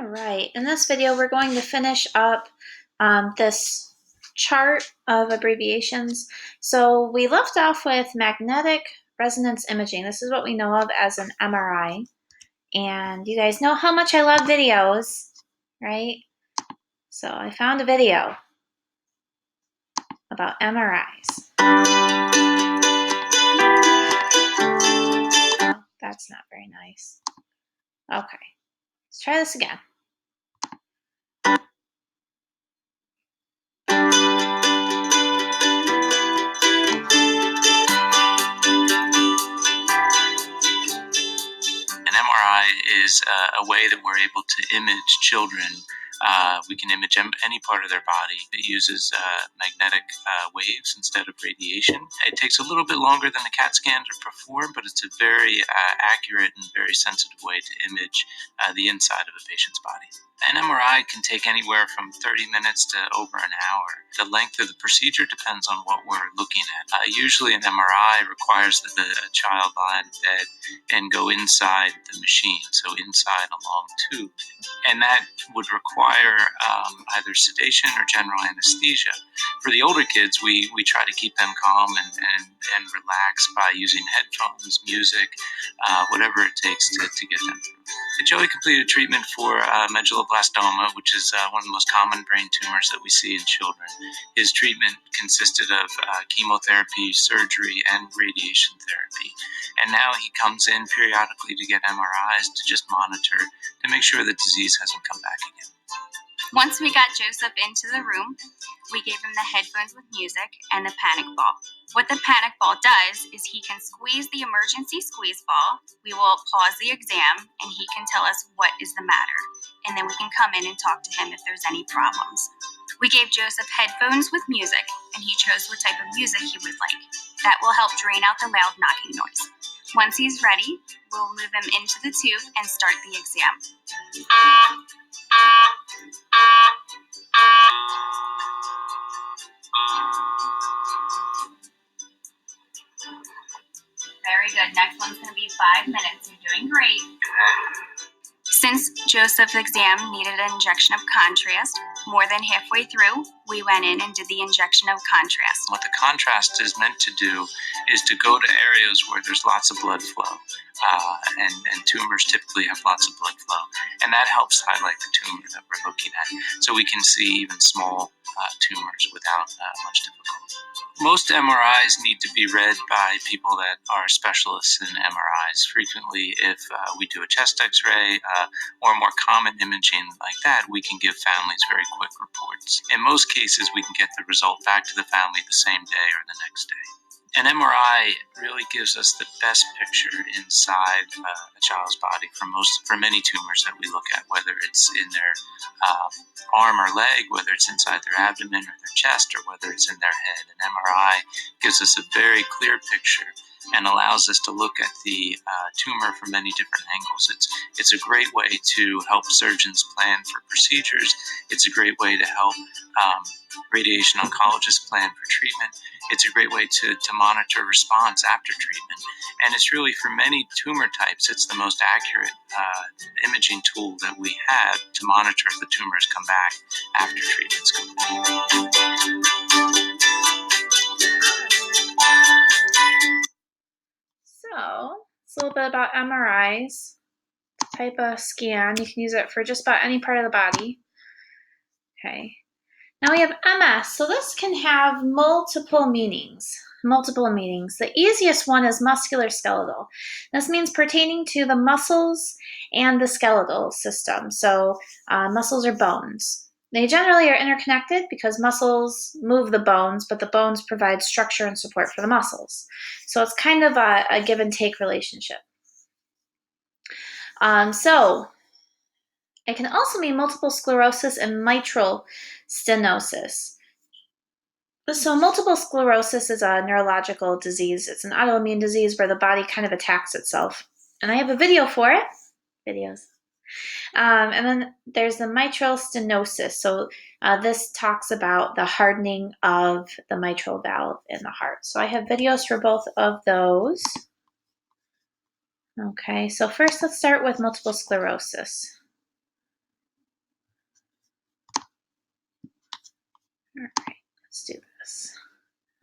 All right, in this video we're going to finish up this chart of abbreviations. So we left off with magnetic resonance imaging. This is what we know of as an MRI. And you guys know how much I love videos, right? So I found a video about MRIs. Oh, that's not very nice. Okay, let's try this again. An MRI is a way that we're able to image children. We can image any part of their body. It uses magnetic waves instead of radiation. It takes a little bit longer than the CAT scan to perform, but it's a very accurate and very sensitive way to image the inside of a patient's body. An MRI can take anywhere from 30 minutes to over an hour. The length of the procedure depends on what we're looking at. Usually an MRI requires that the child lie in bed and go inside the machine, so inside a long tube. And that would require either sedation or general anesthesia. For the older kids, we try to keep them calm and relax by using headphones, music, whatever it takes to get them through. Joey completed treatment for medulloblastoma, which is one of the most common brain tumors that we see in children. His treatment consisted of chemotherapy, surgery, and radiation therapy. And now he comes in periodically to get MRIs to just monitor to make sure the disease hasn't come back again. Once we got Joseph into the room, we gave him the headphones with music and the panic ball. What the panic ball does is he can squeeze the emergency squeeze ball. We will pause the exam and he can tell us what is the matter. And then we can come in and talk to him if there's any problems. We gave Joseph headphones with music and he chose what type of music he would like. That will help drain out the loud knocking noise. Once he's ready, we'll move him into the tube and start the exam. Very good. Next one's going to be 5 minutes. You're doing great. Since Joseph's exam needed an injection of contrast, more than halfway through, we went in and did the injection of contrast. What the contrast is meant to do is to go to areas where there's lots of blood flow, and tumors typically have lots of blood flow, and that helps highlight the tumor that we're looking at, so we can see even small tumors without much difficulty. Most MRIs need to be read by people that are specialists in MRIs. Frequently, if we do a chest x-ray or more common imaging like that, we can give families very quick reports. In most cases, we can get the result back to the family the same day or the next day. An MRI really gives us the best picture inside a child's body for many tumors that we look at, whether it's in their arm or leg, whether it's inside their abdomen or their chest, or whether it's in their head. An MRI gives us a very clear picture and allows us to look at the tumor from many different angles. It's a great way to help surgeons plan for procedures. It's a great way to help radiation oncologists plan for treatment. It's a great way to monitor response after treatment. And it's really, for many tumor types, it's the most accurate imaging tool that we have to monitor if the tumors come back after treatment's complete. So, it's a little bit about MRIs, type of scan. You can use it for just about any part of the body. Okay. Now we have MS. So this can have multiple meanings. The easiest one is musculoskeletal. This means pertaining to the muscles and the skeletal system. So muscles are bones. They generally are interconnected because muscles move the bones, but the bones provide structure and support for the muscles. So it's kind of a give and take relationship. So it can also mean multiple sclerosis and mitral stenosis. So multiple sclerosis is a neurological disease. It's an autoimmune disease where the body kind of attacks itself. And I have a video for it. Videos. And then there's the mitral stenosis. So this talks about the hardening of the mitral valve in the heart. So I have videos for both of those. Okay, so first let's start with multiple sclerosis. All right, let's do this.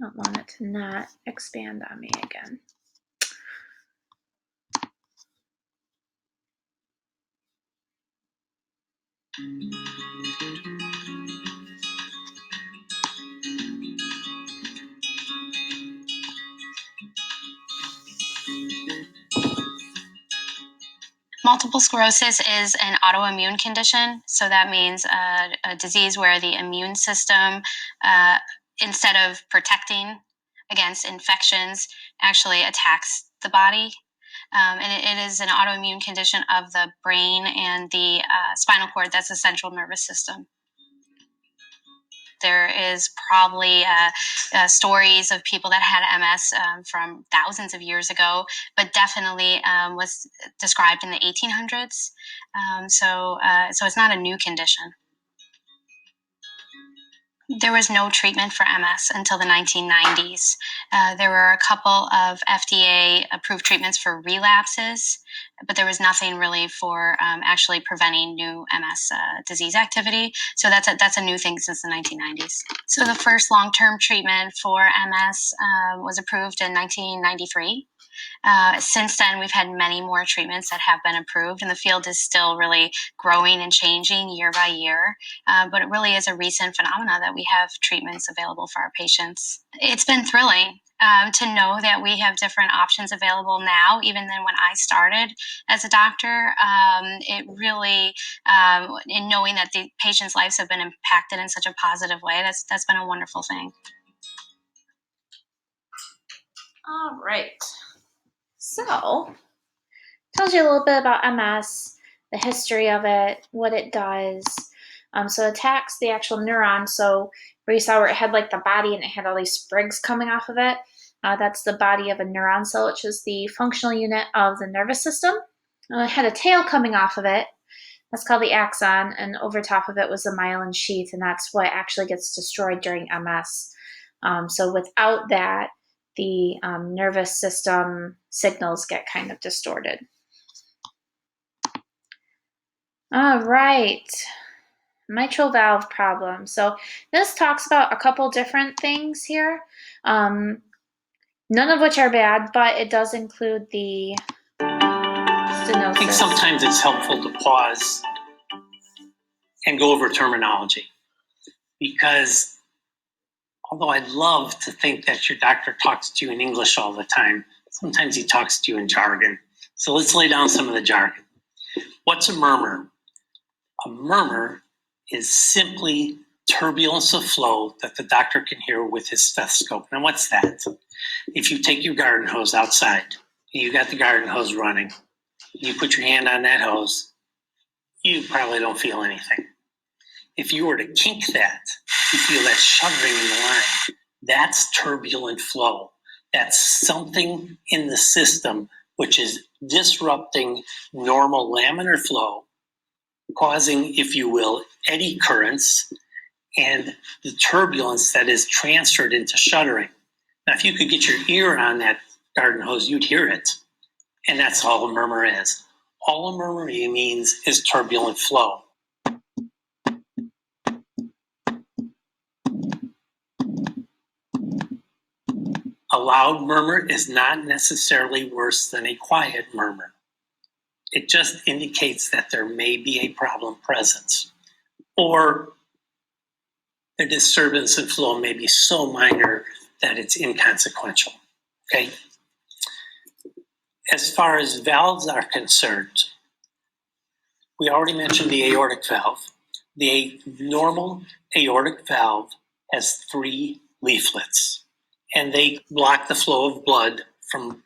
I don't want it to not expand on me again. Multiple sclerosis is an autoimmune condition, so that means a disease where the immune system, instead of protecting against infections, actually attacks the body. And it is an autoimmune condition of the brain and the spinal cord. That's the central nervous system. There is probably stories of people that had MS from thousands of years ago, but definitely was described in the 1800s. So it's not a new condition. There was no treatment for MS until the 1990s. There were a couple of FDA-approved treatments for relapses, but there was nothing really for actually preventing new MS disease activity. So that's a new thing since the 1990s. So the first long-term treatment for MS was approved in 1993. Since then, we've had many more treatments that have been approved, and the field is still really growing and changing year by year. But it really is a recent phenomenon that we have treatments available for our patients. It's been thrilling to know that we have different options available now, even than when I started as a doctor. It really, in knowing that the patients' lives have been impacted in such a positive way, that's been a wonderful thing. All right. So, tells you a little bit about MS, the history of it, what it does. So it attacks the actual neuron. So where you saw where it had like the body and it had all these sprigs coming off of it, that's the body of a neuron cell, which is the functional unit of the nervous system. It had a tail coming off of it. That's called the axon, and over top of it was the myelin sheath, and that's what actually gets destroyed during MS. So without that, the nervous system signals get kind of distorted. All right, mitral valve problem. So this talks about a couple different things here, none of which are bad, but it does include the stenosis. I think sometimes it's helpful to pause and go over terminology, because although I'd love to think that your doctor talks to you in English all the time, sometimes he talks to you in jargon. So let's lay down some of the jargon. What's a murmur? A murmur is simply turbulence of flow that the doctor can hear with his stethoscope. Now, what's that? If you take your garden hose outside, you got the garden hose running, you put your hand on that hose, you probably don't feel anything. If you were to kink that, you feel that shuddering in the line. That's turbulent flow. That's something in the system which is disrupting normal laminar flow, causing, if you will, eddy currents and the turbulence that is transferred into shuddering. Now, if you could get your ear on that garden hose, you'd hear it. And that's all a murmur is. All a murmur means is turbulent flow. A loud murmur is not necessarily worse than a quiet murmur. It just indicates that there may be a problem present, or the disturbance in flow may be so minor that it's inconsequential. Okay? As far as valves are concerned, we already mentioned the aortic valve. The normal aortic valve has 3 leaflets, and they block the flow of blood from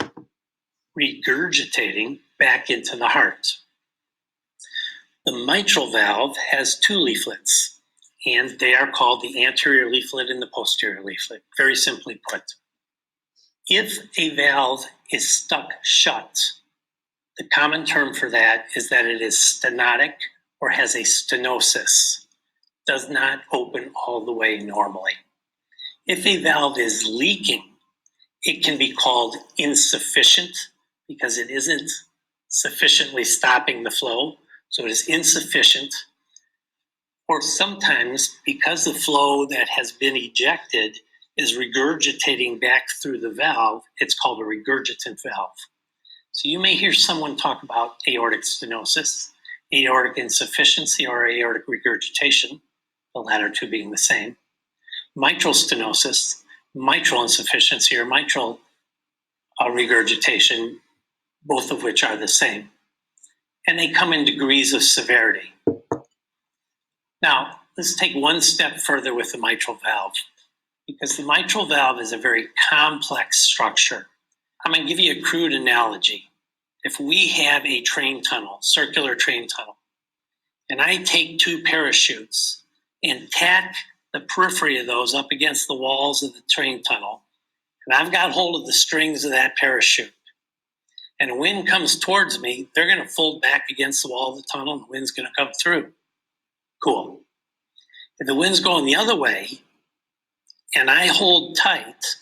regurgitating back into the heart. The mitral valve has 2 leaflets, and they are called the anterior leaflet and the posterior leaflet, very simply put. If a valve is stuck shut, the common term for that is that it is stenotic or has a stenosis, does not open all the way normally. If a valve is leaking, it can be called insufficient because it isn't sufficiently stopping the flow, so it is insufficient. Or sometimes, because the flow that has been ejected is regurgitating back through the valve, it's called a regurgitant valve. So you may hear someone talk about aortic stenosis, aortic insufficiency, or aortic regurgitation, the latter two being the same, mitral stenosis, mitral insufficiency, or mitral regurgitation, both of which are the same. And they come in degrees of severity. Now, let's take one step further with the mitral valve, because the mitral valve is a very complex structure. I'm going to give you a crude analogy. If we have a train tunnel, circular train tunnel, and I take two parachutes and tack the periphery of those up against the walls of the train tunnel, and I've got hold of the strings of that parachute, and the wind comes towards me, they're going to fold back against the wall of the tunnel, and the wind's going to come through. Cool. If the wind's going the other way, and I hold tight,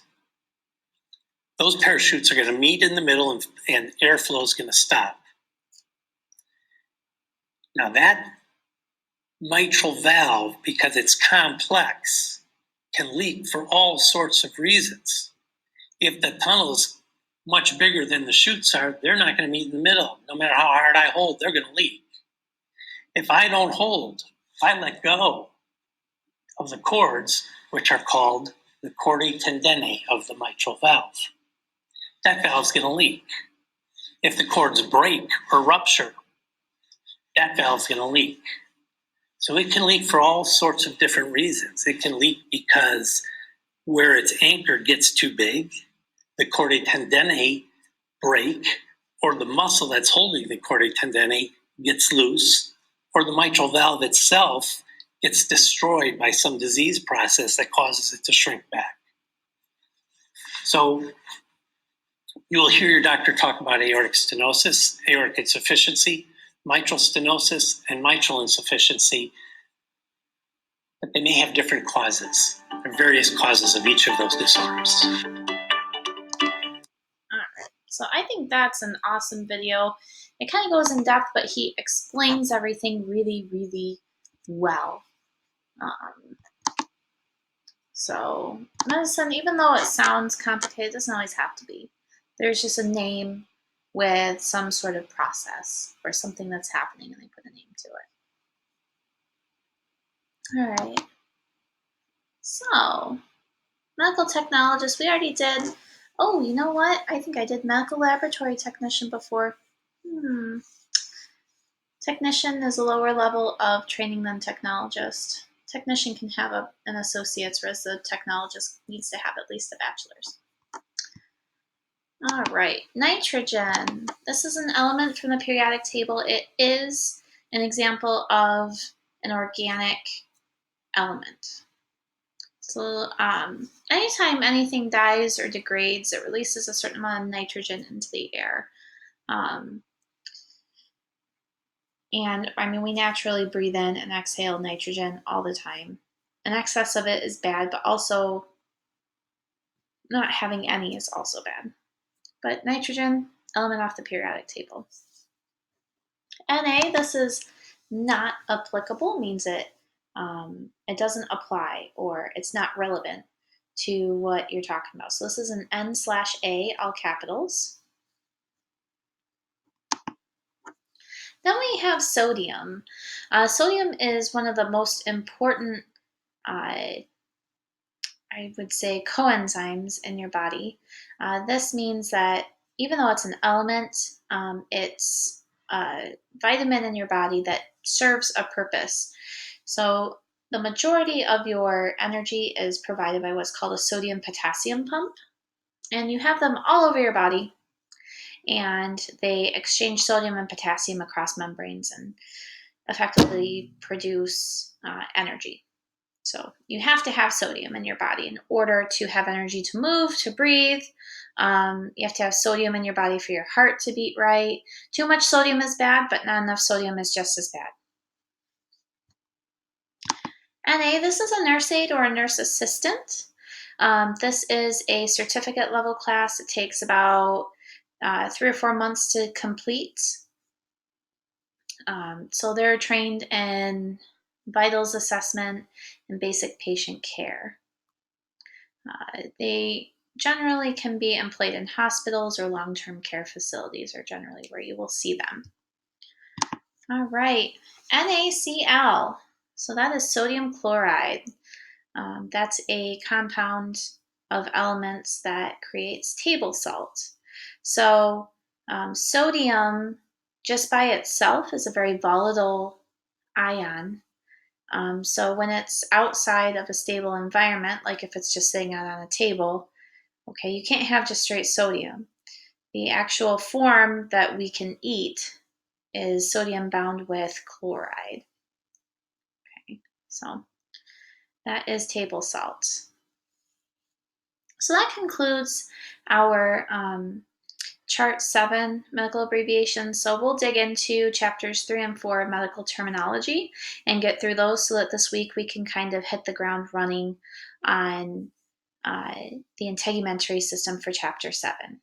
those parachutes are going to meet in the middle, and airflow is going to stop. Now that mitral valve, because it's complex, can leak for all sorts of reasons. If the tunnel's much bigger than the chutes are, they're not going to meet in the middle. No matter how hard I hold, they're going to leak. If I don't hold, if I let go of the cords, which are called the chordae tendineae of the mitral valve, that valve's going to leak. If the cords break or rupture, that valve's going to leak. So it can leak for all sorts of different reasons. It can leak because where it's anchored gets too big, the chordae tendineae break, or the muscle that's holding the chordae tendineae gets loose, or the mitral valve itself gets destroyed by some disease process that causes it to shrink back. So you will hear your doctor talk about aortic stenosis, aortic insufficiency, mitral stenosis, and mitral insufficiency, but they may have different causes. There are various causes of each of those disorders. So I think that's an awesome video. It kind of goes in depth, but he explains everything really, really well. So medicine, even though it sounds complicated, it doesn't always have to be. There's just a name with some sort of process or something that's happening, and they put a name to it. All right. So medical technologist, we already did. Oh, you know what? I think I did medical laboratory technician before. Technician is a lower level of training than technologist. Technician can have an associate's, whereas the technologist needs to have at least a bachelor's. All right, nitrogen. This is an element from the periodic table. It is an example of an organic element. So anytime anything dies or degrades, it releases a certain amount of nitrogen into the air. And I mean, we naturally breathe in and exhale nitrogen all the time. An excess of it is bad, but also not having any is also bad. But nitrogen, element off the periodic table. Na, this is not applicable, means it doesn't apply or it's not relevant to what you're talking about. So this is an N/A, all capitals. Then we have sodium. Sodium is one of the most important, I would say, coenzymes in your body. This means that even though it's an element, it's a vitamin in your body that serves a purpose. So the majority of your energy is provided by what's called a sodium-potassium pump. And you have them all over your body, and they exchange sodium and potassium across membranes and effectively produce energy. So you have to have sodium in your body in order to have energy to move, to breathe. You have to have sodium in your body for your heart to beat right. Too much sodium is bad, but not enough sodium is just as bad. NA, this is a nurse aide or a nurse assistant. This is a certificate level class. It takes about 3 or 4 months to complete. So they're trained in vitals assessment, and basic patient care. They generally can be employed in hospitals or long-term care facilities are generally where you will see them. All right, NaCl. So that is sodium chloride. That's a compound of elements that creates table salt. So sodium just by itself is a very volatile ion. So when it's outside of a stable environment, like if it's just sitting out on a table, okay, you can't have just straight sodium. The actual form that we can eat is sodium bound with chloride. Okay, so that is table salt. So that concludes our Chart 7 medical abbreviations. So we'll dig into chapters 3 and 4 of medical terminology and get through those so that this week we can kind of hit the ground running on the integumentary system for chapter 7.